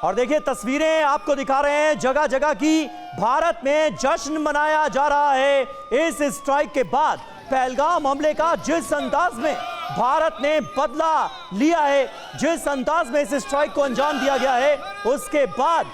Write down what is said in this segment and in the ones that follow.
और देखिए तस्वीरें आपको दिखा रहे हैं, जगह जगह की भारत में जश्न मनाया जा रहा है इस स्ट्राइक के बाद। पहलगाम हमले का जिस अंदाज में भारत ने बदला लिया है, जिस अंदाज में इस स्ट्राइक को अंजाम दिया गया है, उसके बाद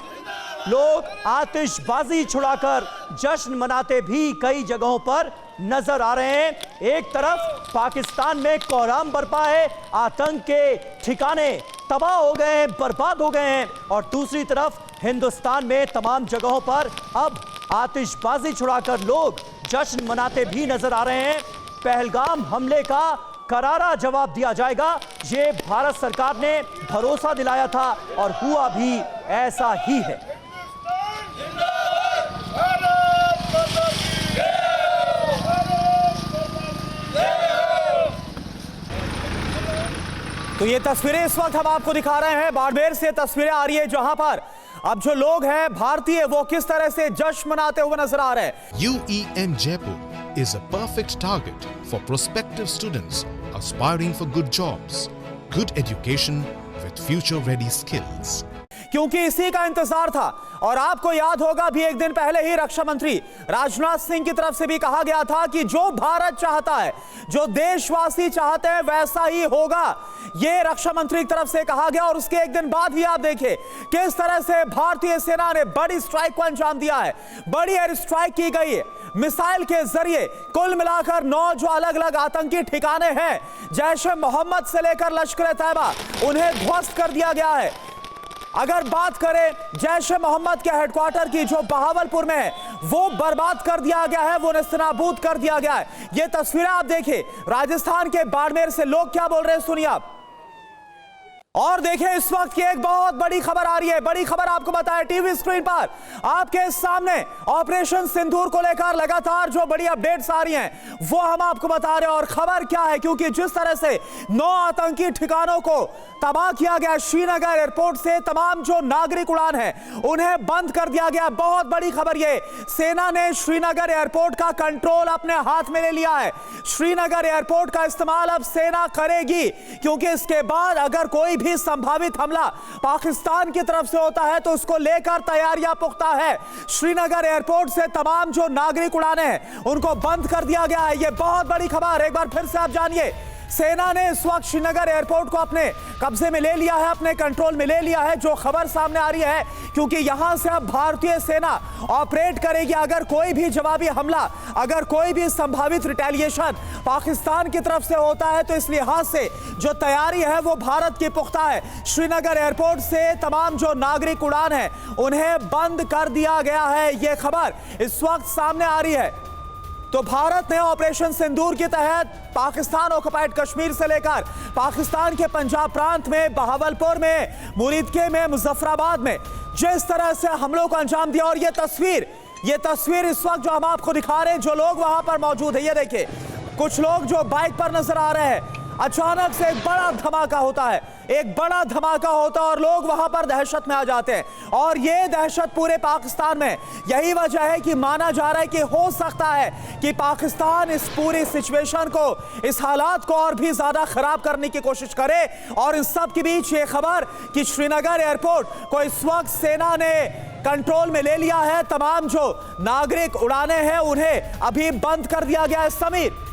लोग आतिशबाजी छुड़ाकर जश्न मनाते भी कई जगहों पर नजर आ रहे हैं। एक तरफ पाकिस्तान में कोहराम बरपा है, आतंक के ठिकाने तबाह हो गए हैं, बर्बाद हो गए हैं, और दूसरी तरफ हिंदुस्तान में तमाम जगहों पर अब आतिशबाजी छुड़ाकर लोग जश्न मनाते भी नजर आ रहे हैं। पहलगाम हमले का करारा जवाब दिया जाएगा, ये भारत सरकार ने भरोसा दिलाया था और हुआ भी ऐसा ही है। तो ये तस्वीरें इस वक्त हम आपको दिखा रहे हैं, बाड़मेर से तस्वीरें आ रही है जहां पर अब जो लोग हैं भारतीय वो किस तरह से जश्न मनाते हुए नजर आ रहे हैं। UEM Jaipur is a perfect target for prospective students aspiring for good jobs, good education with future-ready skills. क्योंकि इसी का इंतजार था। और आपको याद होगा भी एक दिन पहले ही रक्षा मंत्री राजनाथ सिंह की तरफ से भी कहा गया था कि जो भारत चाहता है, जो देशवासी चाहते हैं वैसा ही होगा, ये रक्षा मंत्री की तरफ से कहा गया। और उसके एक दिन बाद ही आप देखिए किस तरह से भारतीय सेना ने बड़ी स्ट्राइक को अंजाम दिया है। बड़ी एयर स्ट्राइक की गई है मिसाइल के जरिए। कुल मिलाकर 9 जो अलग अलग आतंकी ठिकाने हैं जैश ए मोहम्मद से लेकर लश्कर तैयबा, उन्हें ध्वस्त कर दिया गया है। अगर बात करें जैश ए मोहम्मद के हेडक्वार्टर की जो बहावलपुर में है, वो बर्बाद कर दिया गया है, वो नेस्तनाबूद कर दिया गया है। ये तस्वीरें आप देखिए राजस्थान के बाड़मेर से, लोग क्या बोल रहे हैं सुनिए आप। और देखें इस वक्त की एक बहुत बड़ी खबर आ रही है, बड़ी खबर आपको बताएं टीवी स्क्रीन पर आपके सामने। ऑपरेशन सिंदूर को लेकर लगातार जो बड़ी अपडेट्स आ रही हैं वो हम आपको बता रहे हैं। और खबर क्या है, क्योंकि जिस तरह से 9 आतंकी ठिकानों को तबाह किया गया, श्रीनगर एयरपोर्ट से तमाम जो नागरिक उड़ान है उन्हें बंद कर दिया गया। बहुत बड़ी खबर ये, सेना ने श्रीनगर एयरपोर्ट का कंट्रोल अपने हाथ में ले लिया है। श्रीनगर एयरपोर्ट का इस्तेमाल अब सेना करेगी, क्योंकि इसके बाद अगर कोई भी संभावित हमला पाकिस्तान की तरफ से होता है तो उसको लेकर तैयारियां पुख्ता है। श्रीनगर एयरपोर्ट से तमाम जो नागरिक उड़ाने हैं उनको बंद कर दिया गया है। यह बहुत बड़ी खबर, एक बार फिर से आप जानिए। सेना ने इस वक्त श्रीनगर एयरपोर्ट को अपने कब्जे में ले लिया है, अपने कंट्रोल में ले लिया है। जो खबर सामने आ रही है, क्योंकि यहां से अब भारतीय सेना ऑपरेट करेगी। अगर कोई भी जवाबी हमला, अगर कोई भी संभावित रिटेलिएशन पाकिस्तान की तरफ से होता है तो इस लिहाज से जो तैयारी है वो भारत की पुख्ता है। श्रीनगर एयरपोर्ट से तमाम जो नागरिक उड़ान है उन्हें बंद कर दिया गया है। यह खबर इस वक्त सामने आ रही है। तो भारत ने ऑपरेशन सिंदूर के तहत पाकिस्तान ऑक्युपाइड कश्मीर से लेकर पाकिस्तान के पंजाब प्रांत में, बहावलपुर में, मुरीदके में, मुजफ्फराबाद में जिस तरह से हमलों को अंजाम दिया। और ये तस्वीर इस वक्त जो हम आपको दिखा रहे हैं, जो लोग वहां पर मौजूद है, ये देखिए कुछ लोग जो बाइक पर नजर आ रहे हैं। अचानक से एक बड़ा धमाका होता है, एक बड़ा धमाका होता है और लोग वहां पर दहशत में आ जाते हैं। और ये दहशत पूरे पाकिस्तान में, यही वजह है कि माना जा रहा है कि हो सकता है कि पाकिस्तान इस पूरी सिचुएशन को, इस हालात को और भी ज्यादा खराब करने की कोशिश करे। और इन सब के बीच ये खबर कि श्रीनगर एयरपोर्ट को इस वक्त सेना ने कंट्रोल में ले लिया है। तमाम जो नागरिक उड़ाने हैं उन्हें अभी बंद कर दिया गया है। समीर,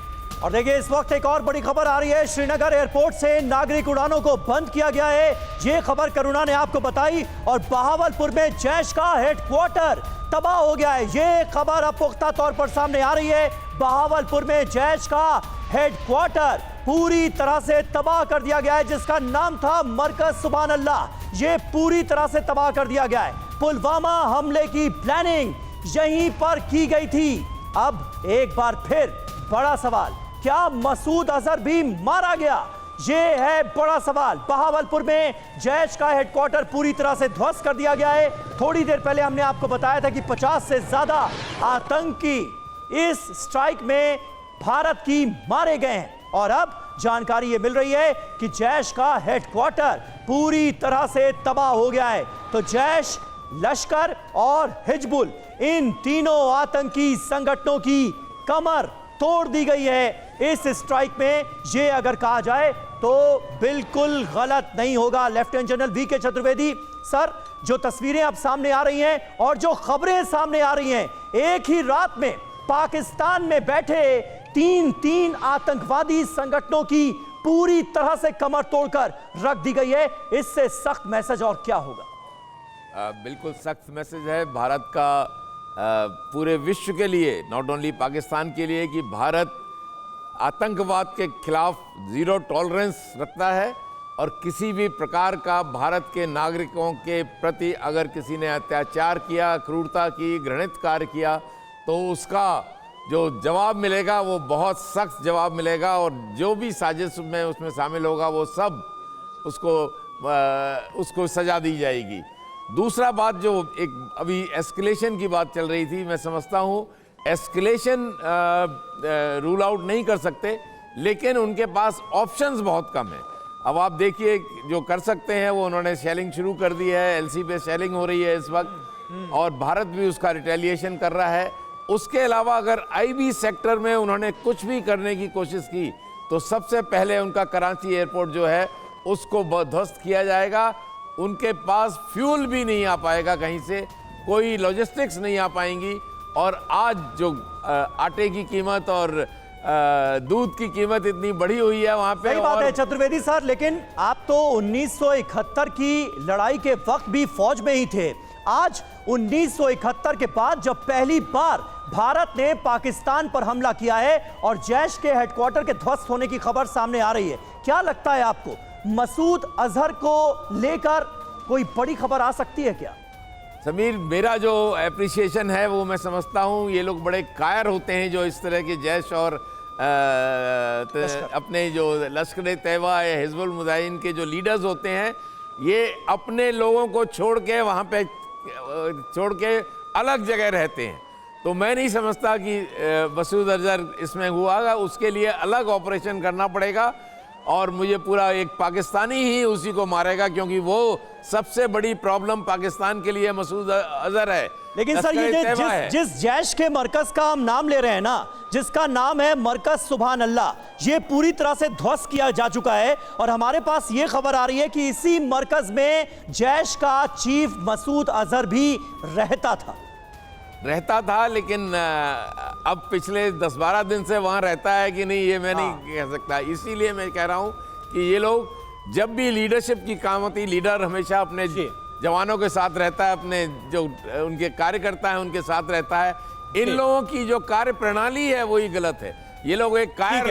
और देखिए इस वक्त एक और बड़ी खबर आ रही है, श्रीनगर एयरपोर्ट से नागरिक उड़ानों को बंद किया गया है। ये खबर करुणा ने आपको बताई। और बहावलपुर में जैश का हेडक्वार्टर तबाह हो गया है, ये खबर अब पुख्ता तौर पर सामने आ रही है। बहावलपुर में जैश का हेडक्वार्टर पूरी तरह से तबाह कर दिया गया है, जिसका नाम था मरकज सुभान अल्लाह, ये पूरी तरह से तबाह कर दिया गया है। पुलवामा हमले की प्लानिंग यहीं पर की गई थी। अब एक बार फिर बड़ा सवाल, क्या मसूद अजहर भी मारा गया? ये है बड़ा सवाल। बहावलपुर में जैश का हेडक्वार्टर पूरी तरह से ध्वस्त कर दिया गया है। थोड़ी देर पहले हमने आपको बताया था कि 50 से ज्यादा आतंकी इस स्ट्राइक में भारत की मारे गए हैं। और अब जानकारी ये मिल रही है कि जैश का हेडक्वार्टर पूरी तरह से तबाह हो गया है। तो जैश, लश्कर और हिजबुल, इन तीनों आतंकी संगठनों की कमर तोड़ दी गई है इस स्ट्राइक में। ये अगर कहा जाए तो बिल्कुल गलत नहीं होगा। लेफ्टिनेंट जनरल वी के चतुर्वेदी सर, जो तस्वीरें अब सामने आ रही हैं और जो खबरें सामने आ रही हैं, एक ही रात में पाकिस्तान में बैठे तीन आतंकवादी संगठनों की पूरी तरह से कमर तोड़कर रख दी गई है। इससे सख्त मैसेज और क्या होगा? बिल्कुल सख्त मैसेज है भारत का पूरे विश्व के लिए, नॉट ओनली पाकिस्तान के लिए, कि भारत आतंकवाद के खिलाफ जीरो टॉलरेंस रखता है और किसी भी प्रकार का भारत के नागरिकों के प्रति अगर किसी ने अत्याचार किया, क्रूरता की, घृणित कार्य किया, तो उसका जो जवाब मिलेगा वो बहुत सख्त जवाब मिलेगा और जो भी साजिश में उसमें शामिल होगा वो सब उसको सजा दी जाएगी। दूसरा बात, जो एक अभी एस्केलेशन की बात चल रही थी, मैं समझता हूँ एस्केलेशन रूल आउट नहीं कर सकते, लेकिन उनके पास ऑप्शंस बहुत कम है। अब आप देखिए, जो कर सकते हैं वो उन्होंने शेलिंग शुरू कर दी है, एलसी पे शेलिंग हो रही है इस वक्त, और भारत भी उसका रिटेलिएशन कर रहा है। उसके अलावा अगर आईबी सेक्टर में उन्होंने कुछ भी करने की कोशिश की तो सबसे पहले उनका कराची एयरपोर्ट जो है उसको ध्वस्त किया जाएगा। उनके पास फ्यूल भी नहीं आ पाएगा, कहीं से कोई लॉजिस्टिक्स नहीं आ पाएंगी, और आज जो आटे की कीमत और दूध की कीमत इतनी बढ़ी हुई है वहां पे। सही बात है चतुर्वेदी सर, लेकिन आप तो 1971 की लड़ाई के वक्त भी फौज में ही थे। आज 1971 के बाद जब पहली बार भारत ने पाकिस्तान पर हमला किया है और जैश के हेडक्वार्टर के ध्वस्त होने की खबर सामने आ रही है, क्या लगता है आपको मसूद अजहर को लेकर कोई बड़ी खबर आ सकती है क्या? समीर, मेरा जो एप्रिसिएशन है वो मैं समझता हूँ ये लोग बड़े कायर होते हैं जो इस तरह के जैश और अपने जो लश्कर तैयबा या हिजबुल मुजाहिदीन के जो लीडर्स होते हैं, ये अपने लोगों को छोड़ के वहाँ पे छोड़ के अलग जगह रहते हैं। तो मैं नहीं समझता कि मसूद अजहर इसमें हुआ, उसके लिए अलग ऑपरेशन करना पड़ेगा और मुझे पूरा एक पाकिस्तानी ही उसी को मारेगा, क्योंकि वो सबसे बड़ी प्रॉब्लम पाकिस्तान के लिए मसूद अजहर है। लेकिन सर, ये जिस जैश के मरकज का हम नाम ले रहे हैं ना, जिसका नाम है मरकज सुभान अल्लाह, ये पूरी तरह से ध्वस्त किया जा चुका है और हमारे पास ये खबर आ रही है कि इसी मरकज में जैश का चीफ मसूद अजहर भी रहता था, लेकिन अब पिछले 10-12 दिन से वहां रहता है कि नहीं ये मैं नहीं कह सकता। इसीलिए मैं कह रहा हूं कि ये लोग जब भी लीडरशिप की काम होती, लीडर हमेशा अपने जवानों के साथ रहता है, अपने जो उनके कार्यकर्ता है उनके साथ रहता है। इन लोगों की जो कार्य प्रणाली है वही गलत है। ये लोग एक कायर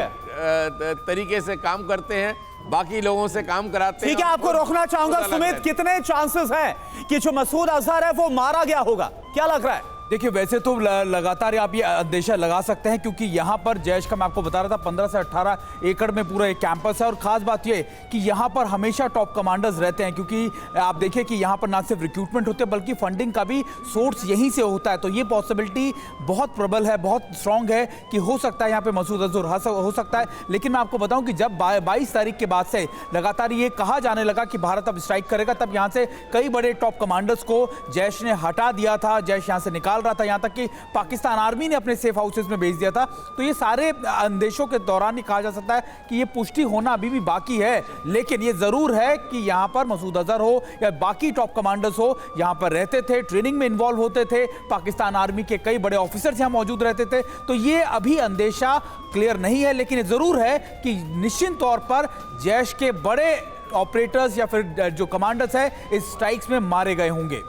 तरीके से काम करते हैं, बाकी लोगों से काम कराते हैं। ठीक है, आपको रोकना चाहूंगा। सुमित, कितने चांसेस हैं कि जो मसूद अजहर है वो मारा गया होगा, क्या लग रहा है? देखिए, वैसे तो लगातार आप ये अंदेशा लगा सकते हैं, क्योंकि यहाँ पर जैश का मैं आपको बता रहा था 15 से 18 एकड़ में पूरा एक कैंपस है। और खास बात ये कि यहाँ पर हमेशा टॉप कमांडर्स रहते हैं, क्योंकि आप देखिए कि यहाँ पर ना सिर्फ रिक्रूटमेंट होते हैं बल्कि फंडिंग का भी सोर्स यहीं से होता है। तो ये पॉसिबिलिटी बहुत प्रबल है, बहुत स्ट्रांग है कि हो सकता है यहाँ पे मसूद अजहर हो सकता है। लेकिन मैं आपको बताऊँ कि जब 22 तारीख के बाद से लगातार ये कहा जाने लगा कि भारत अब स्ट्राइक करेगा, तब यहाँ से कई बड़े टॉप कमांडर्स को जैश ने हटा दिया था, जैश यहाँ से निकाल रहा था, यहाँ तक कि पाकिस्तान आर्मी ने अपने सेफ हाउसेस में भेज दिया था। तो ये सारे अंदेशों के दौरान ही कहा जा सकता है कि ये पुष्टि होना अभी भी बाकी है। लेकिन ये जरूर है कि यहाँ पर मसूद अजहर हो या बाकी टॉप कमांडर्स हो, यहाँ पर रहते थे, ट्रेनिंग में इन्वॉल्व होते थे, पाकिस्तान आर्मी के कई बड़े ऑफिसर्स यहाँ मौजूद रहते थे। तो ये अभी अंदेशा क्लियर नहीं है, लेकिन ये जरूर है कि निश्चित तौर पर जैश के बड़े ऑपरेटर्स या फिर जो कमांडर्स है इस स्ट्राइक्स में मारे गए होंगे।